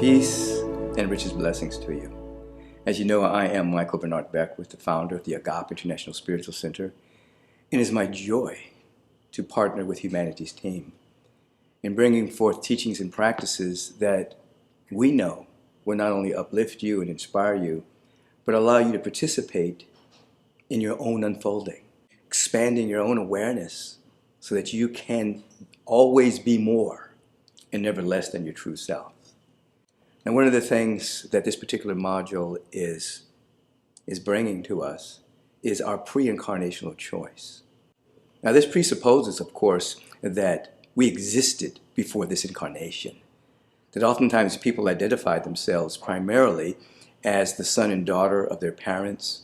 Peace and richest blessings to you. As you know, I am Michael Bernard Beckwith, the founder of the Agape International Spiritual Center. It is my joy to partner with humanity's team in bringing forth teachings and practices that we know will not only uplift you and inspire you, but allow you to participate in your own unfolding, expanding your own awareness so that you can always be more and never less than your true self. Now, one of the things that this particular module is bringing to us is our pre-incarnational choice. Now, this presupposes, of course, that we existed before this incarnation, that oftentimes people identify themselves primarily as the son and daughter of their parents,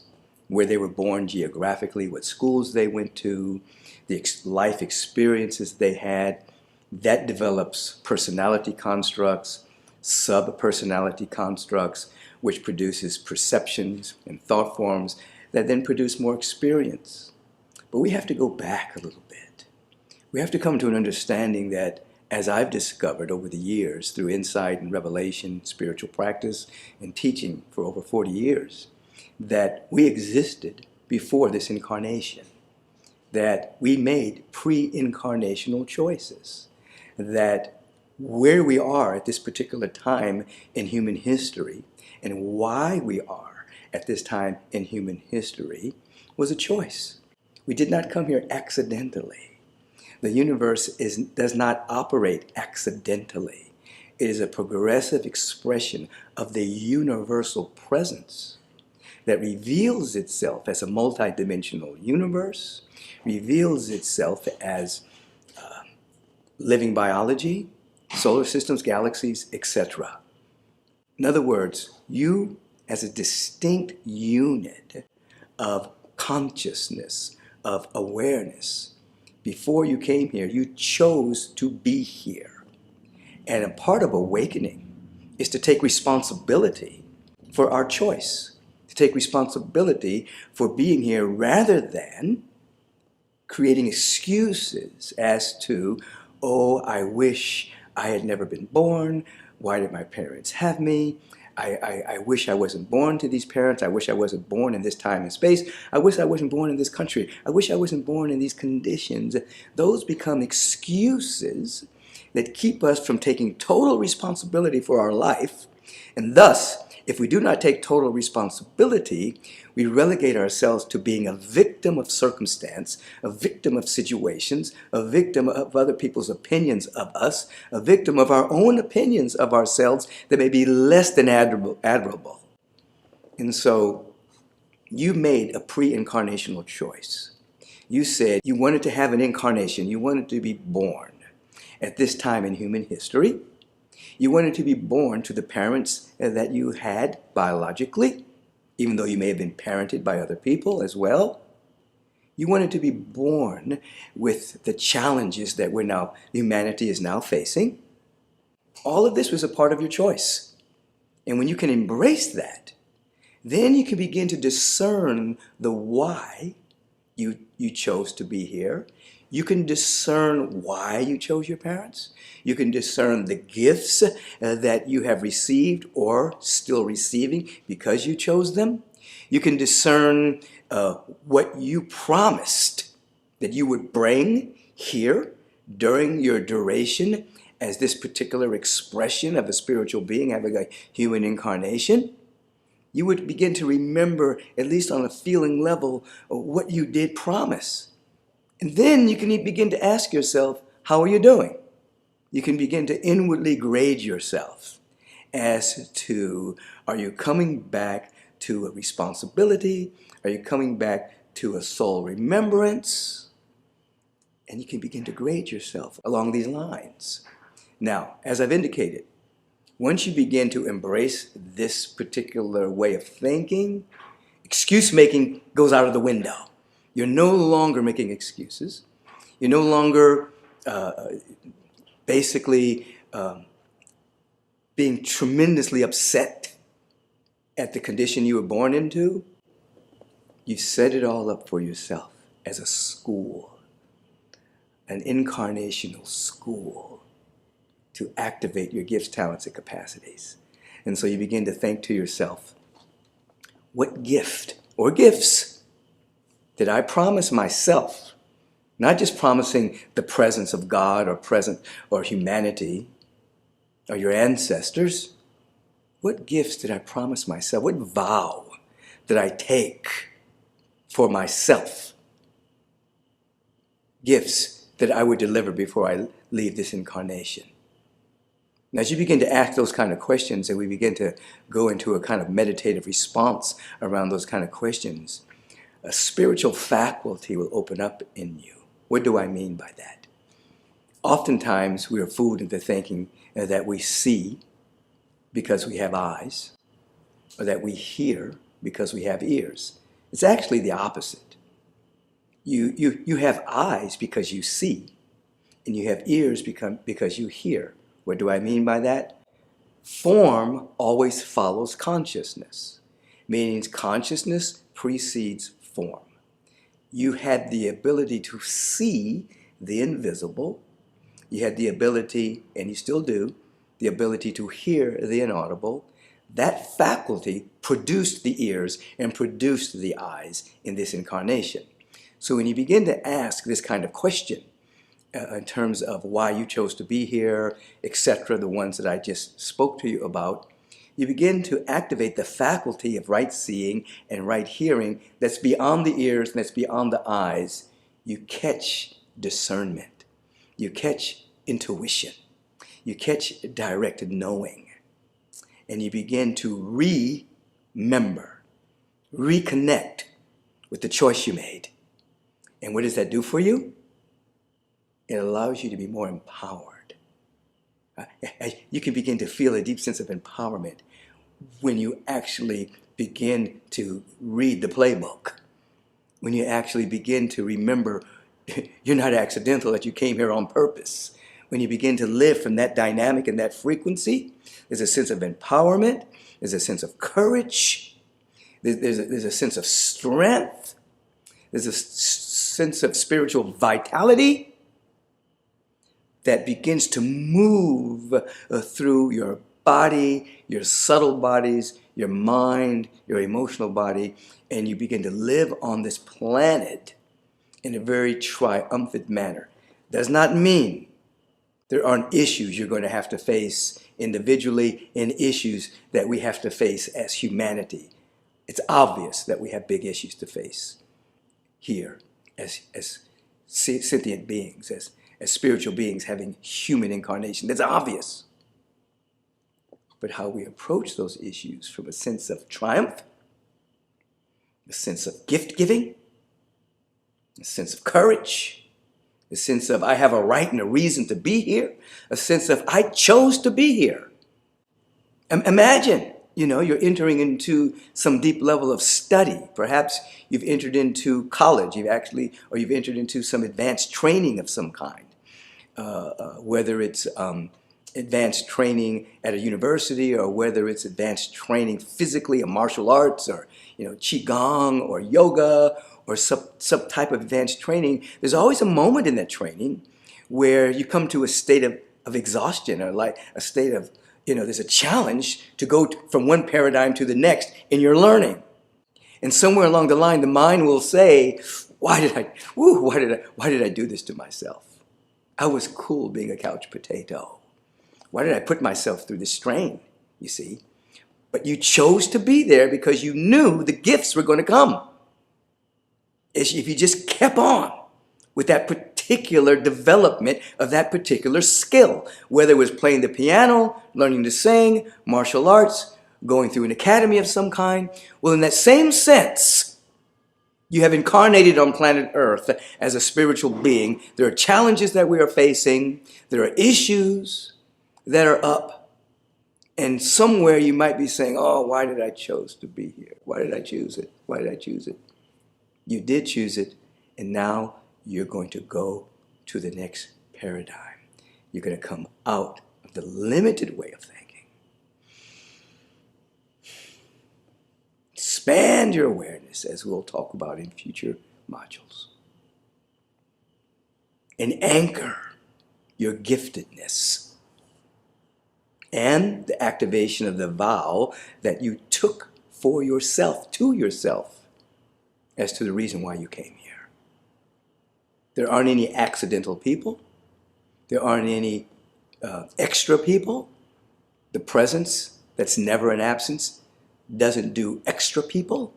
where they were born geographically, what schools they went to, the life experiences they had. That develops personality constructs, sub-personality constructs, which produces perceptions and thought forms that then produce more experience. But we have to go back a little bit. We have to come to an understanding that, as I've discovered over the years through insight and revelation, spiritual practice, and teaching for over 40 years, that we existed before this incarnation, that we made pre-incarnational choices, that where we are at this particular time in human history and why we are at this time in human history was a choice. We did not come here accidentally. The universe does not operate accidentally. It is a progressive expression of the universal presence that reveals itself as a multidimensional universe, reveals itself as living biology, solar systems, galaxies, etc. In other words, you as a distinct unit of consciousness, of awareness, before you came here, you chose to be here. And a part of awakening is to take responsibility for our choice, to take responsibility for being here rather than creating excuses as to, oh, I wish I had never been born. Why did my parents have me? I wish I wasn't born to these parents. I wish I wasn't born in this time and space. I wish I wasn't born in this country. I wish I wasn't born in these conditions. Those become excuses that keep us from taking total responsibility for our life. And thus, if we do not take total responsibility, we relegate ourselves to being a victim of circumstance, a victim of situations, a victim of other people's opinions of us, a victim of our own opinions of ourselves that may be less than admirable. And so you made a pre-incarnational choice. You said you wanted to have an incarnation. You wanted to be born at this time in human history. You wanted to be born to the parents that you had biologically, even though you may have been parented by other people as well. You wanted to be born with the challenges that humanity is now facing. All of this was a part of your choice. And when you can embrace that, then you can begin to discern the why you chose to be here. You can discern why you chose your parents. You can discern the gifts that you have received or still receiving because you chose them. You can discern what you promised that you would bring here during your duration as this particular expression of a spiritual being having a human incarnation. You would begin to remember, at least on a feeling level, what you did promise. And then you can begin to ask yourself, how are you doing? You can begin to inwardly grade yourself as to, are you coming back to a responsibility? Are you coming back to a soul remembrance? And you can begin to grade yourself along these lines. Now, as I've indicated, once you begin to embrace this particular way of thinking, excuse making goes out of the window. You're no longer making excuses. You're no longer being tremendously upset at the condition you were born into. You set it all up for yourself as a school, an incarnational school to activate your gifts, talents, and capacities. And so you begin to think to yourself, what gift or gifts did I promise myself? Not just promising the presence of God or humanity or your ancestors. What gifts did I promise myself? What vow did I take for myself? Gifts that I would deliver before I leave this incarnation. And as you begin to ask those kind of questions, and we begin to go into a kind of meditative response around those kind of questions, a spiritual faculty will open up in you. What do I mean by that? Oftentimes we are fooled into thinking that we see because we have eyes, or that we hear because we have ears. It's actually the opposite. You have eyes because you see, and you have ears because you hear. What do I mean by that? Form always follows consciousness, meaning consciousness precedes form. You had the ability to see the invisible. You had the ability, and you still do, the ability to hear the inaudible. That faculty produced the ears and produced the eyes in this incarnation. So when you begin to ask this kind of question, in terms of why you chose to be here, etc., the ones that I just spoke to you about, you begin to activate the faculty of right seeing and right hearing that's beyond the ears and that's beyond the eyes. You catch discernment. You catch intuition. You catch directed knowing. And you begin to remember, reconnect with the choice you made. And what does that do for you? It allows you to be more empowered. You can begin to feel a deep sense of empowerment when you actually begin to read the playbook. When you actually begin to remember you're not accidental, that you came here on purpose. When you begin to live from that dynamic and that frequency, there's a sense of empowerment, there's a sense of courage, there's a sense of strength, there's a sense of spiritual vitality that begins to move through your body, your subtle bodies, your mind, your emotional body, and you begin to live on this planet in a very triumphant manner. Does not mean there aren't issues you're going to have to face individually and issues that we have to face as humanity. It's obvious that we have big issues to face here as sentient beings, as spiritual beings having human incarnation. That's obvious. But how we approach those issues from a sense of triumph, a sense of gift giving, a sense of courage, a sense of I have a right and a reason to be here, a sense of I chose to be here. Imagine, you're entering into some deep level of study. Perhaps you've entered into college, you've entered into some advanced training of some kind. Whether it's advanced training at a university or whether it's advanced training physically, or martial arts or qigong or yoga or some type of advanced training, there's always a moment in that training where you come to a state of exhaustion, or like a state of, there's a challenge to go from one paradigm to the next in your learning. And somewhere along the line, the mind will say, why did I do this to myself? I was cool being a couch potato. Why did I put myself through this strain, you see? But you chose to be there because you knew the gifts were going to come. If you just kept on with that particular development of that particular skill, whether it was playing the piano, learning to sing, martial arts, going through an academy of some kind, well, in that same sense, you have incarnated on planet Earth as a spiritual being. There are challenges that we are facing. There are issues that are up. And somewhere you might be saying, oh, why did I choose to be here? Why did I choose it? Why did I choose it? You did choose it, and now you're going to go to the next paradigm. You're going to come out of the limited way of thinking. Expand your awareness, as we'll talk about in future modules. And anchor your giftedness. and the activation of the vow that you took for yourself, to yourself, as to the reason why you came here. There aren't any accidental people. There aren't any extra people. The presence that's never an absence doesn't do extra people,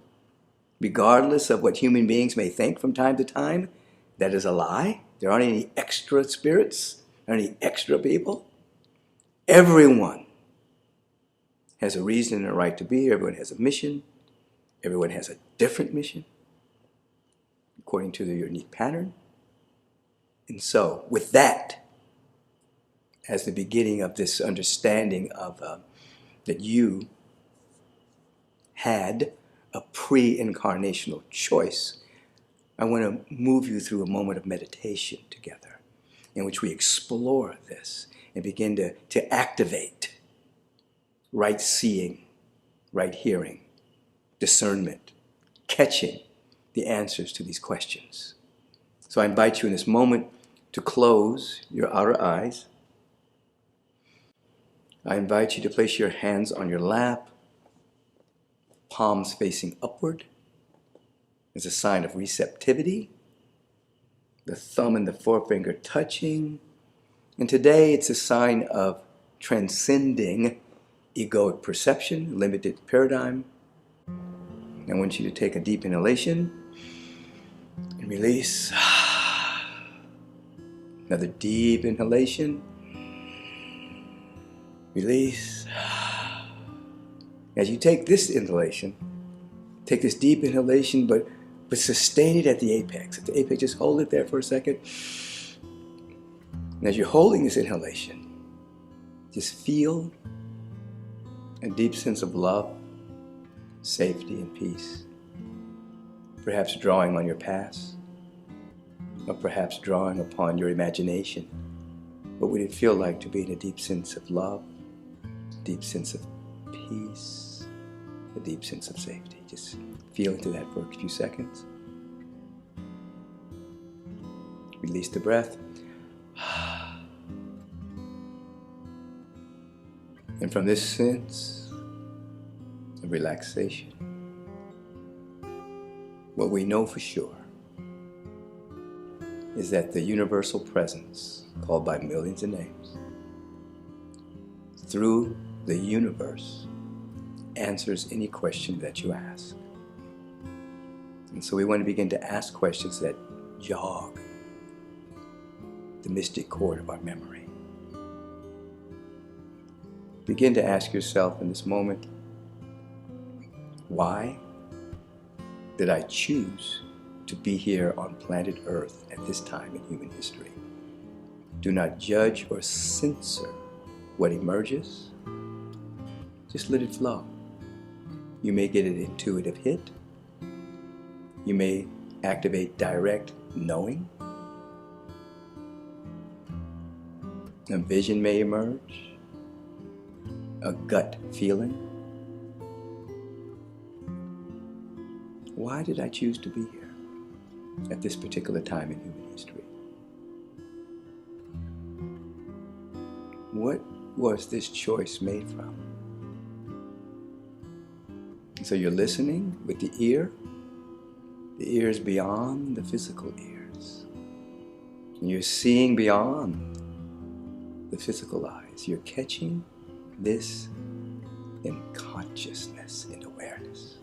regardless of what human beings may think from time to time. That is a lie. There aren't any extra spirits, there aren't any extra people. Everyone has a reason and a right to be here. Everyone has a mission. Everyone has a different mission according to their unique pattern. And so, with that as the beginning of this understanding of that you had a pre-incarnational choice, I want to move you through a moment of meditation together in which we explore this and begin to activate right seeing, right hearing, discernment, catching the answers to these questions. So I invite you in this moment to close your outer eyes. I invite you to place your hands on your lap, palms facing upward as a sign of receptivity, the thumb and the forefinger touching. And today it's a sign of transcending egoic perception, limited paradigm. I want you to take a deep inhalation and release. Another deep inhalation. Release. As you take this inhalation, take this deep inhalation, but sustain it at the apex. At the apex, just hold it there for a second. And as you're holding this inhalation, just feel a deep sense of love, safety, and peace. Perhaps drawing on your past, or perhaps drawing upon your imagination. What would it feel like to be in a deep sense of love, a deep sense of peace, a deep sense of safety? Just feel into that for a few seconds. Release the breath. And from this sense of relaxation, what we know for sure is that the universal presence, called by millions of names, through the universe, answers any question that you ask. And so we want to begin to ask questions that jog the mystic chord of our memory. Begin to ask yourself in this moment, why did I choose to be here on planet Earth at this time in human history? Do not judge or censor what emerges. Just let it flow. You may get an intuitive hit. You may activate direct knowing. A vision may emerge. A gut feeling. Why did I choose to be here at this particular time in human history? What was this choice made from? And so you're listening with the ear. The ear is beyond the physical ears. And you're seeing beyond the physical eyes. You're catching this in consciousness and awareness.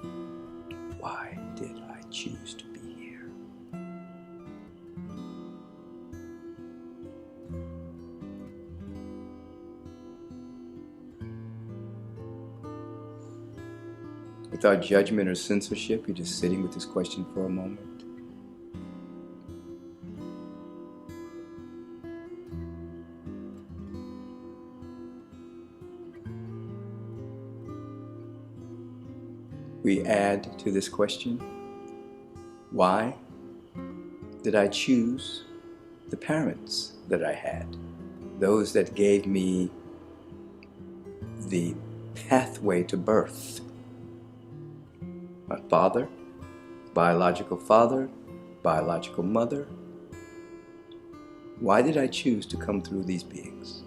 Why did I choose to be here? Without judgment or censorship, you're just sitting with this question for a moment. We add to this question, why did I choose the parents that I had? Those that gave me the pathway to birth. My father, biological mother. Why did I choose to come through these beings?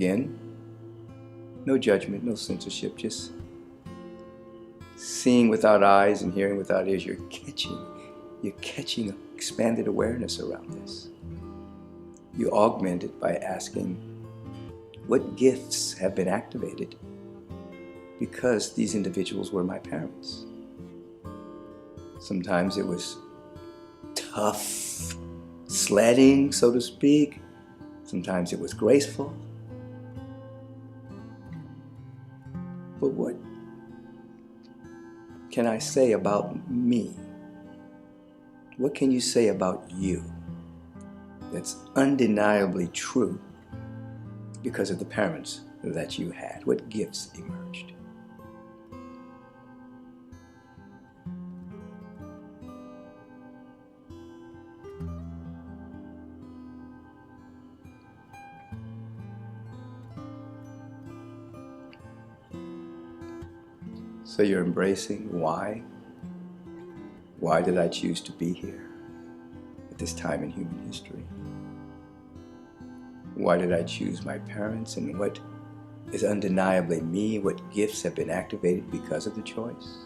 Again, no judgment, no censorship, just seeing without eyes and hearing without ears. You're catching expanded awareness around this. You augment it by asking, what gifts have been activated because these individuals were my parents? Sometimes it was tough sledding, so to speak. Sometimes it was graceful. But what can I say about me? What can you say about you that's undeniably true because of the parents that you had? What gifts emerged? So you're embracing why? Why did I choose to be here at this time in human history? Why did I choose my parents, and what is undeniably me? What gifts have been activated because of the choice?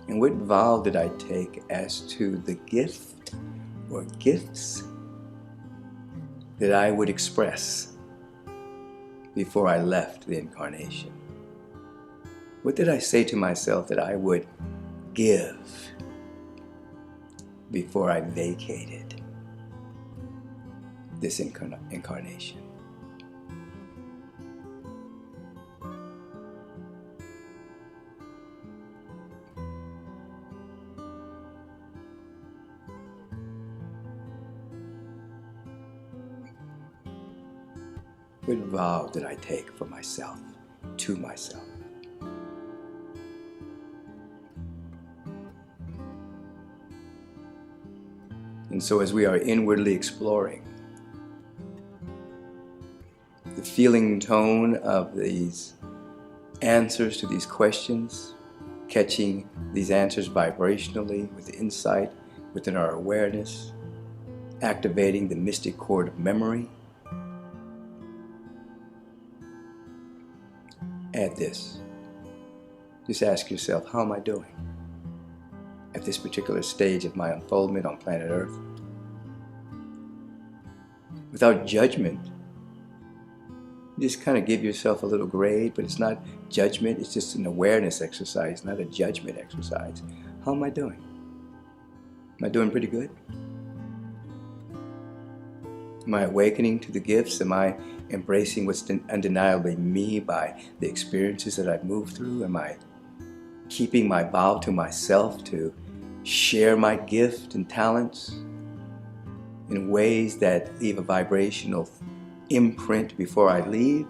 And what vow did I take as to the gift or gifts that I would express before I left the incarnation? What did I say to myself that I would give before I vacated this incarnation? What vow did I take for myself, to myself? And so as we are inwardly exploring the feeling tone of these answers to these questions, catching these answers vibrationally with insight within our awareness, activating the mystic chord of memory, add this. Just ask yourself, how am I doing at this particular stage of my unfoldment on planet Earth? Without judgment, you just kind of give yourself a little grade, but it's not judgment, it's just an awareness exercise, not a judgment exercise. How am I doing? Am I doing pretty good? Am I awakening to the gifts? Am I embracing what's undeniably me by the experiences that I've moved through? Am I keeping my vow to myself to share my gift and talents in ways that leave a vibrational imprint before I leave?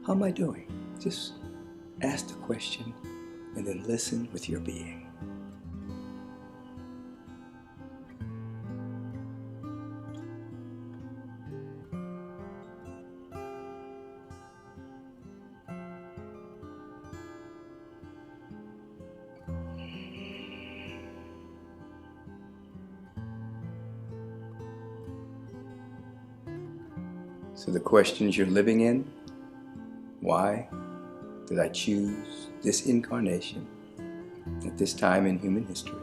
How am I doing? Just ask the question and then listen with your being. So the questions you're living in: why did I choose this incarnation at this time in human history?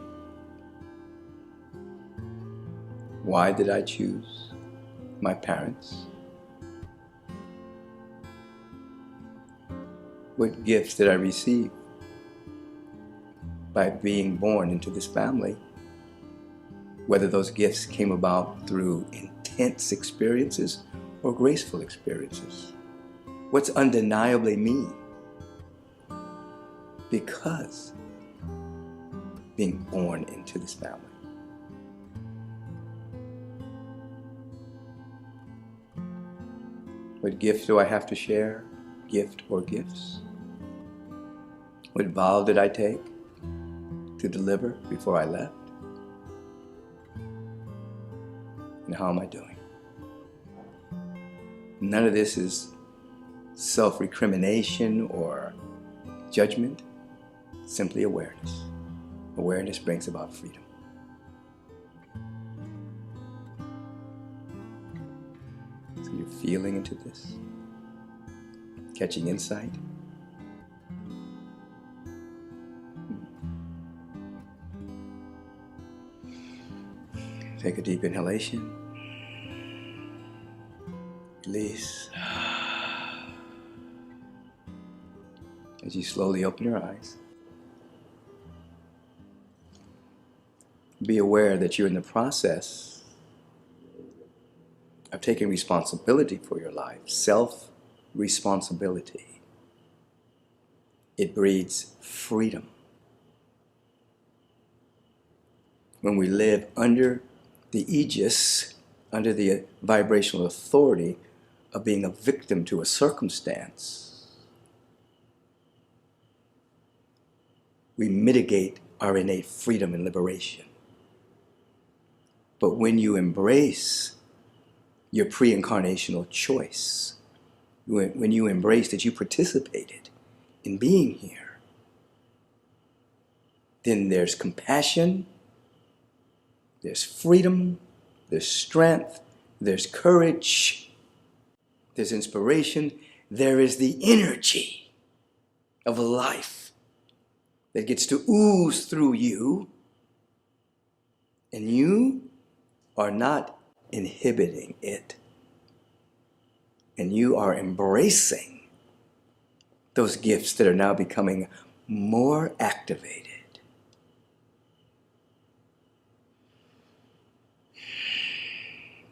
Why did I choose my parents? What gifts did I receive by being born into this family? Whether those gifts came about through intense experiences or graceful experiences. What's undeniably me because being born into this family? What gift do I have to share? Gift or gifts? What vow did I take to deliver before I left? And how am I doing? None of this is self-recrimination or judgment, simply awareness. Awareness brings about freedom. Feeling into this, catching insight. Take a deep inhalation. Release. As you slowly open your eyes, be aware that you're in the process of taking responsibility for your life. Self-responsibility. It breeds freedom. When we live under the aegis, under the vibrational authority of being a victim to a circumstance, we mitigate our innate freedom and liberation. But when you embrace your pre-incarnational choice, when you embrace that you participated in being here, then there's compassion, there's freedom, there's strength, there's courage, there's inspiration, there is the energy of life that gets to ooze through you, and you are not inhibiting it, and you are embracing those gifts that are now becoming more activated.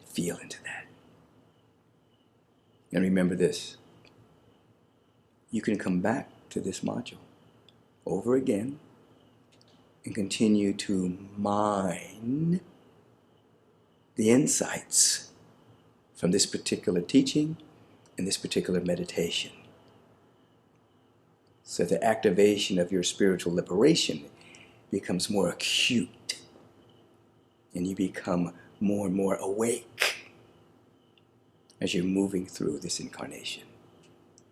Feel into that. And remember this. You can come back to this module over again and continue to mine the insights from this particular teaching and this particular meditation, so the activation of your spiritual liberation becomes more acute and you become more and more awake as you're moving through this incarnation,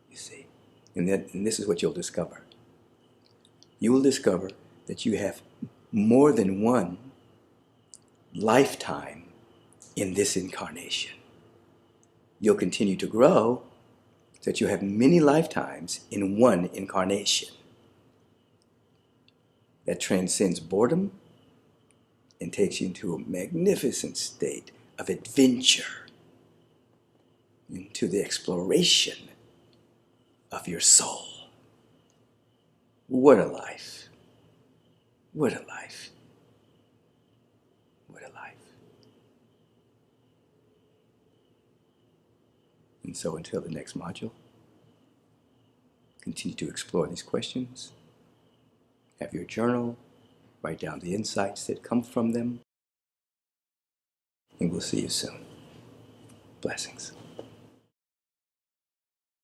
you see. And this is what you'll discover. You will discover that you have more than one lifetime in this incarnation. You'll continue to grow so that you have many lifetimes in one incarnation that transcends boredom and takes you into a magnificent state of adventure, into the exploration of your soul. What a life. What a life. What a life. And so until the next module, continue to explore these questions. Have your journal, write down the insights that come from them, and we'll see you soon. Blessings.